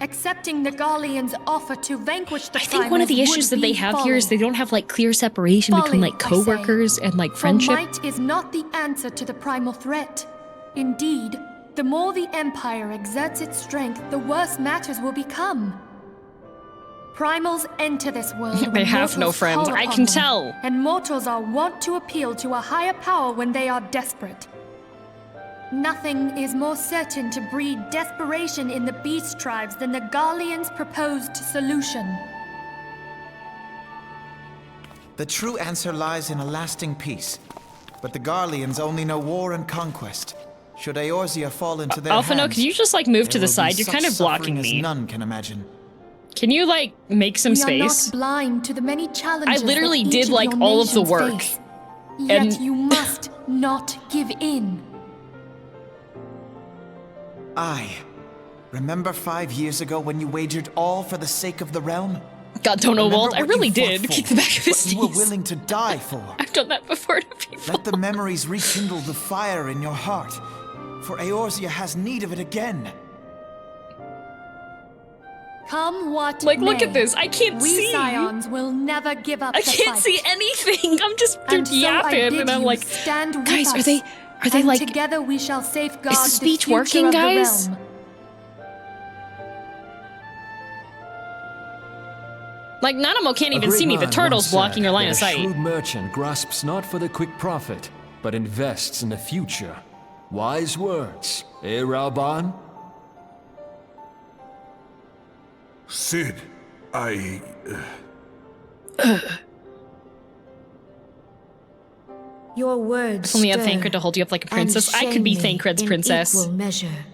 Accepting the Garleans' offer to vanquish the I think one of the Primals issues would that they be have here is folly. they don't have like clear separation between Folly, like I say. co-workers and like For friendship. might is not the answer to the primal threat. Indeed, the more the Empire exerts its strength, the worse matters will become. Primals enter this world when They have no mortals friends, call I upon can them, tell. And mortals are wont to appeal to a higher power when they are desperate. Nothing is more certain to breed desperation in the beast tribes than the Garleans' proposed solution. The true answer lies in a lasting peace. But the Garleans only know war and conquest. Should Eorzea fall into their Alphino, hands, can you just like move to there the will be side? You're such kind of blocking suffering as me. none can imagine. Can you like make some We are space? not blind to the many challenges I literally that each did, like, your all of the nations work. face. Yet And- you must not give in. Remember 5 years ago when you wagered all for the sake of the realm? God, don't know, Remember Walt. I what really you fought did. for, Kick the back of his what you were knees. willing to die for. I've done that before to people. Let the memories rekindle the fire in your heart, for Eorzea has need of it again. Come what Like, look may, at this. I can't we see. Scions will never give up I the can't fight. see anything. I'm just they're And so I yapping, bid and I'm you like, stand with guys, us, are they and like? together we shall safeguard Is the speech future working, of the guys? realm. Like Nanamo can't A even great see me. The man turtle's once blocking said your line that of a sight. shrewd merchant grasps not for the quick profit, but invests in the future. Wise words, eh, Rauban? Sid, I... Your words If only you had stir Thancred to hold you up like a and princess. I could be shame me Thancred's in princess. equal measure.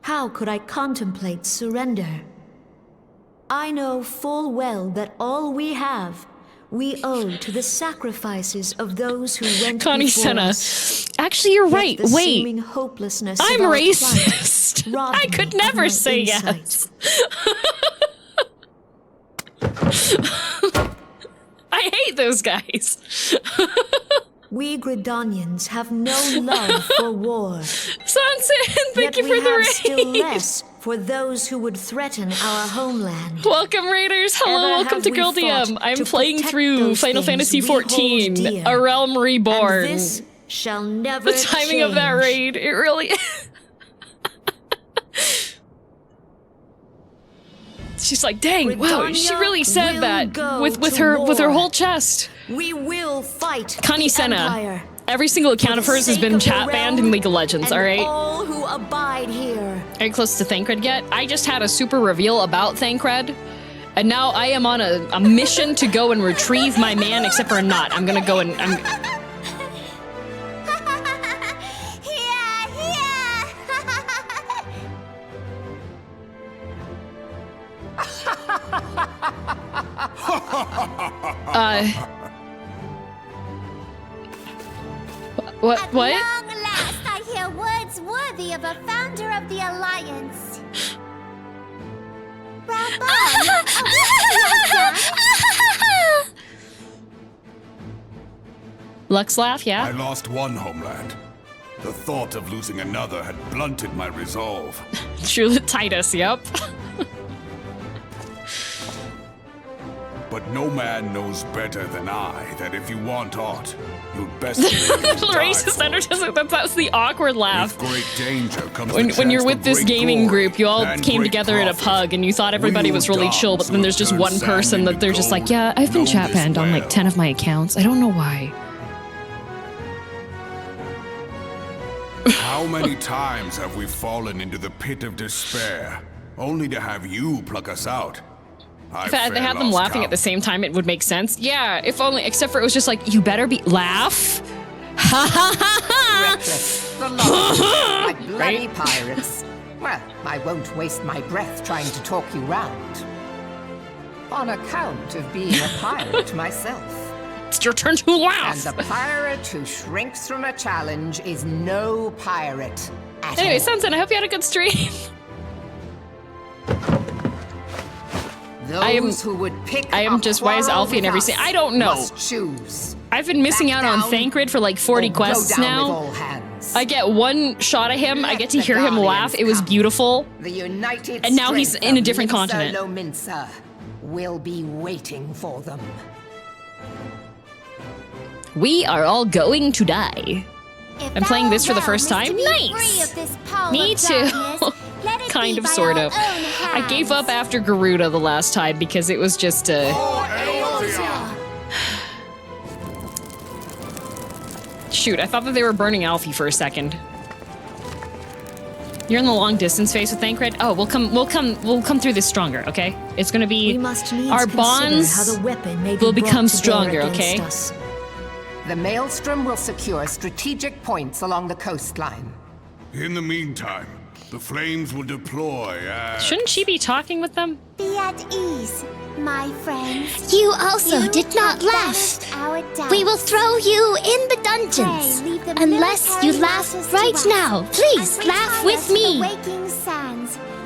How could I contemplate surrender? I know full well that all we have, we owe to the sacrifices of those who went Connie before Senna. us. Actually, you're Yet right. the Wait. seeming hopelessness I'm of our racist. plight robbed I me could of never my say insights. I hate those guys. We Gridanians have no love for war. Sansa, thank Yet you we for the have raid. still less for those who would threaten our homeland. Welcome, Raiders. Hello, Ever welcome have to we girldm. fought I'm to playing protect through those Final things Fantasy we hold XIV, dear. A Realm Reborn. And this shall never The timing of that change. raid, it really She's like, dang, wow, she really said will that go with to her war. whole chest. We will fight Connie the Senna. Empire. Every single account of hers has been chat banned in League of Legends, and alright? all who abide here. Are you close to Thancred yet? I just had a super reveal about Thancred, and now I am on a mission to go and retrieve my man, except for not. I'm gonna go and... What? At long last, I hear words worthy of a founder of the Alliance. Lux laugh, yeah? I lost one homeland. The thought of losing another had blunted my resolve. Truly Titus, yep. But no man knows better than I that if you want aught, you'd best Racist entertainment, that's the awkward laugh. With great danger comes When you're with this gaming group, you all came together in a pug and you thought everybody was really chill, but then there's just one person that they're just like, yeah, I've been chat banned on like 10 of my accounts. I don't know why. How many times have we fallen into the pit of despair, only to have you pluck us out? If they had them laughing at the same time, it would make sense. Yeah, if only, except for it was just like, you better be, laugh. Ha ha ha ha! Reckless, the lot like bloody pirates. Well, I won't waste my breath trying to talk you round. On account of being a pirate myself. It's your turn to laugh! And the pirate who shrinks from a challenge is no pirate at Anyway, all. Sunset, I hope you had a good stream. Those who would pick I am just, why is Alfie in every scene? I don't know. must choose. I've been missing out on Thancred for like 40 quests now. I get one shot of him, I get to hear him laugh, it was beautiful. The united and now he's in a different Mincer continent. Lominsa will be waiting for them. We are all going to die. I'm playing this for the first time. Nice! Me too. Kind of, sort of. I gave up after Garuda the last time because it was just Shoot, I thought that they were burning Alfie for a second. You're in the long distance phase with Thancred? Oh, we'll come through this stronger, okay? It's gonna be our bonds how the weapon may be will become brought to bear stronger, against okay? us. The Maelstrom will secure strategic points along the coastline. In the meantime, the flames will deploy as... Shouldn't she be talking with them? Be at ease, my friends. You also did not laugh. We will throw you in the dungeons. Unless you laugh right now. Please laugh with me.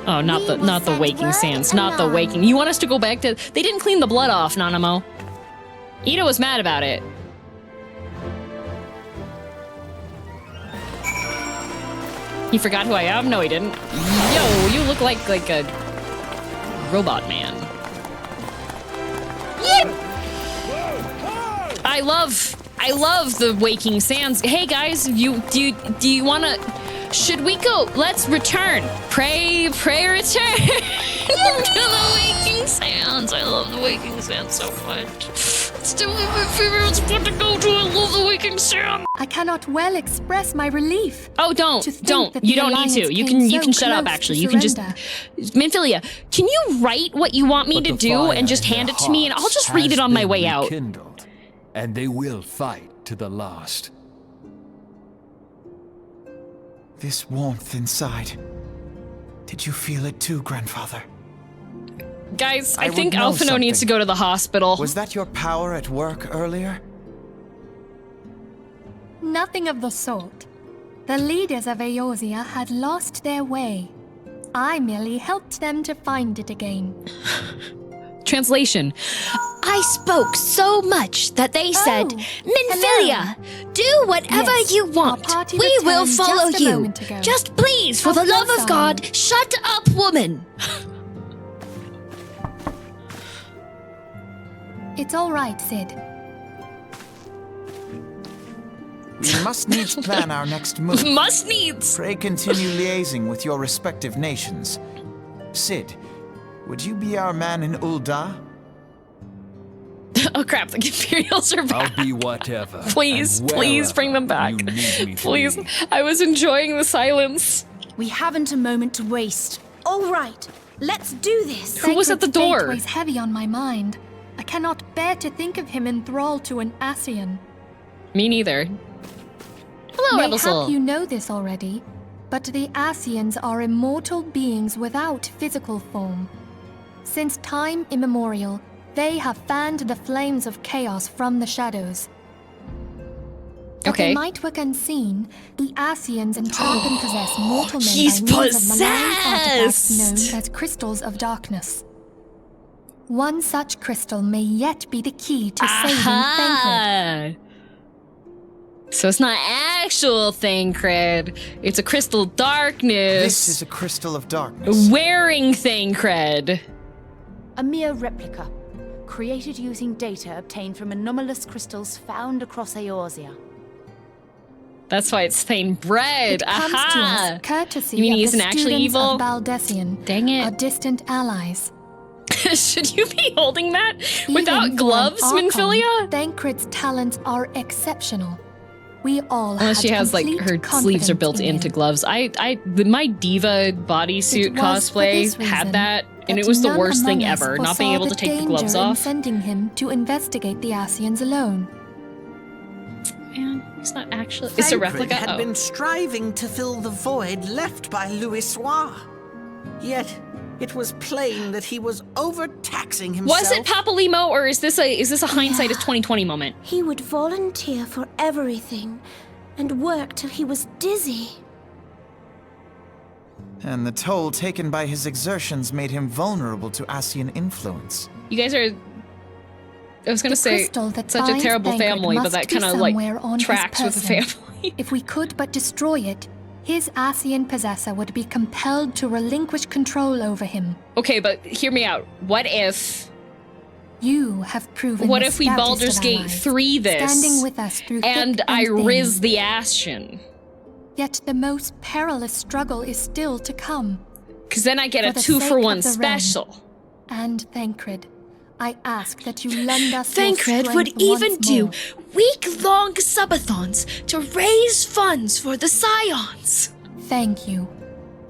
Oh, not the waking sands, not the waking. You want us to go back to... They didn't clean the blood off, Nanamo. Ida was mad about it. He forgot who I am? No, he didn't. Yo, you look like a robot man. Yep. I love the waking sands. Hey guys, do you wanna? Should we go? Let's return. Pray, return to the waking sands. I love the waking sands so much. It's still my favorite spot to go to. I love the waking sands. I cannot well express my relief. Oh, don't. You don't need to. You can shut up. Actually, you can just. Minfilia, can you write what you want me to do and just hand it to me, and I'll just read it on my way out. Rekindled, and they will fight to the last. This warmth inside. Did you feel it too, Grandfather? Guys, I think Alphino needs to go to the hospital. Was that your power at work earlier? Nothing of the sort. The leaders of Eorzea had lost their way. I merely helped them to find it again. Translation. I spoke so much that they said, Minfilia, do whatever you want. We will follow you. Just please, for the love of God, shut up, woman. It's all right, Sid. We must needs plan our next move. Must needs! Pray continue liaising with your respective nations. Sid, Would you be our man in Ul'dah? Oh crap, the Imperials are back. I'll be whatever. Please, and please bring them back. you need me to Please. be. I was enjoying the silence. We haven't a moment to waste. All right, let's do this. Who was at the Thancred's fate door? weighs heavy on my mind. I cannot bear to think of him enthralled to an Ascian. Me neither. Hello, Rebel Mayhap Soul. you know this already, but the Ascians are immortal beings without physical form. Since time immemorial, they have fanned the flames of chaos from the shadows. That Okay. they might work unseen, the Ascians entrap and possess mortal men He's by means of malign artifacts possessed! known as crystals of darkness. One such crystal may yet be the key to saving Thancred. Aha! So it's not actual Thancred. It's a crystal darkness. This is a crystal of darkness. Wearing Thancred. A mere replica, created using data obtained from anomalous crystals found across Eorzea. That's why it's Thanebred. It comes to Aha! us courtesy You mean of he the isn't actually students evil? of Baldessian, Dang it. our distant allies. Should you be holding that Even without for an gloves, Archon, Minfilia? Thancred's talents are exceptional. We all Unless had she has like complete her sleeves are confidence built in into him. gloves. My diva bodysuit It was for cosplay this had reason that, and it that was the none worst thing among us ever. Not being foresaw able to the take the gloves danger in off. sending him to investigate the Ascians alone. Man, he's not actually. It's a Thancred replica. had Oh. been striving to fill the void left by Louisoix. Yet, it was plain that he was overtaxing himself. Was it Papalimo, or is this a hindsight is 2020 moment? He would volunteer for everything and work till he was dizzy. And the toll taken by his exertions made him vulnerable to Ascian influence. You guys are. I was gonna The say crystal that such a binds terrible Thancred family, but must that be kind of like somewhere on his tracks with the person. family. If we could but destroy it, his Ascian possessor would be compelled to relinquish control over him. Okay, but hear me out. What if? You have proven What the if we stoutest Baldur's of Gate allies, 3 this? standing with us through and thick I thin. riz the Ascian. Yet the most perilous struggle is still to come. Cause then I get For a the 2-for-1 sake of the realm. special. And Thancred, I ask that you lend us your Thancred would strength even once do more. week-long subathons to raise funds for the Scions. Thank you.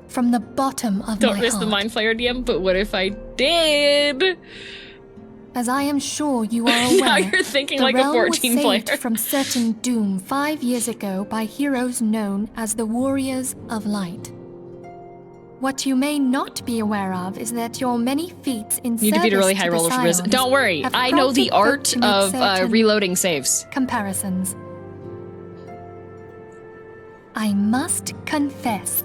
From the bottom of Don't my risk heart. the Mind Flayer DM, but what if I did? As I am sure you are aware, Now you're thinking the like a realm 14 was saved player. from certain doom 5 years ago by heroes known as the Warriors of Light. What you may not be aware of is that your many feats in You need to beat a really service high to the roller for Riz. Scions Don't worry, have I know the prompted folk art to make of certain reloading saves. comparisons. I must confess,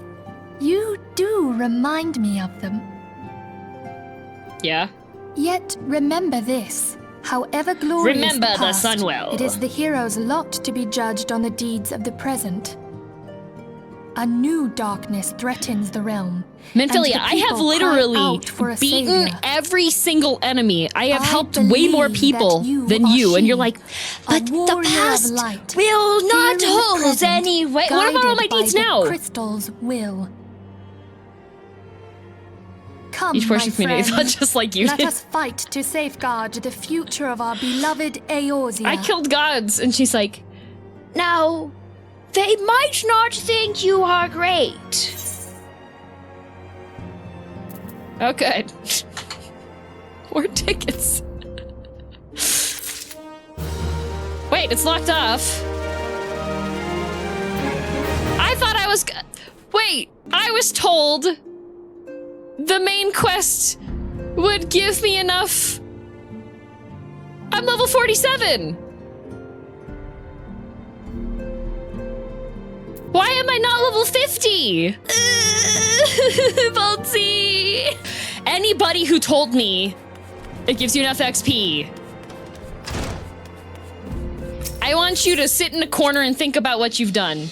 you do remind me of them. Yeah. Yet remember this. However glorious Remember the past, Sunwell. it is the hero's lot to be judged on the deeds of the present. A new darkness threatens the realm. and Minfilia, the I have people cry literally out for a beaten savior. every single enemy. I have I helped way more believe people that you than are you, and you're she, like, a But the warrior of past light, will here not in the hold present, any weight. What about all my guided by deeds the now? Crystal's will. Come, Each portion my community thought friend. just like you Let did. us fight to safeguard the future of our beloved Eorzea. I killed gods, and she's like, Now, they might not think you are great. oh good. More tickets. Wait, it's locked off. I thought I was... Wait, I was told the main quest would give me enough... I'm level 47! Why am I not level 50? Balti! Anybody who told me it gives you enough XP, I want you to sit in a corner and think about what you've done.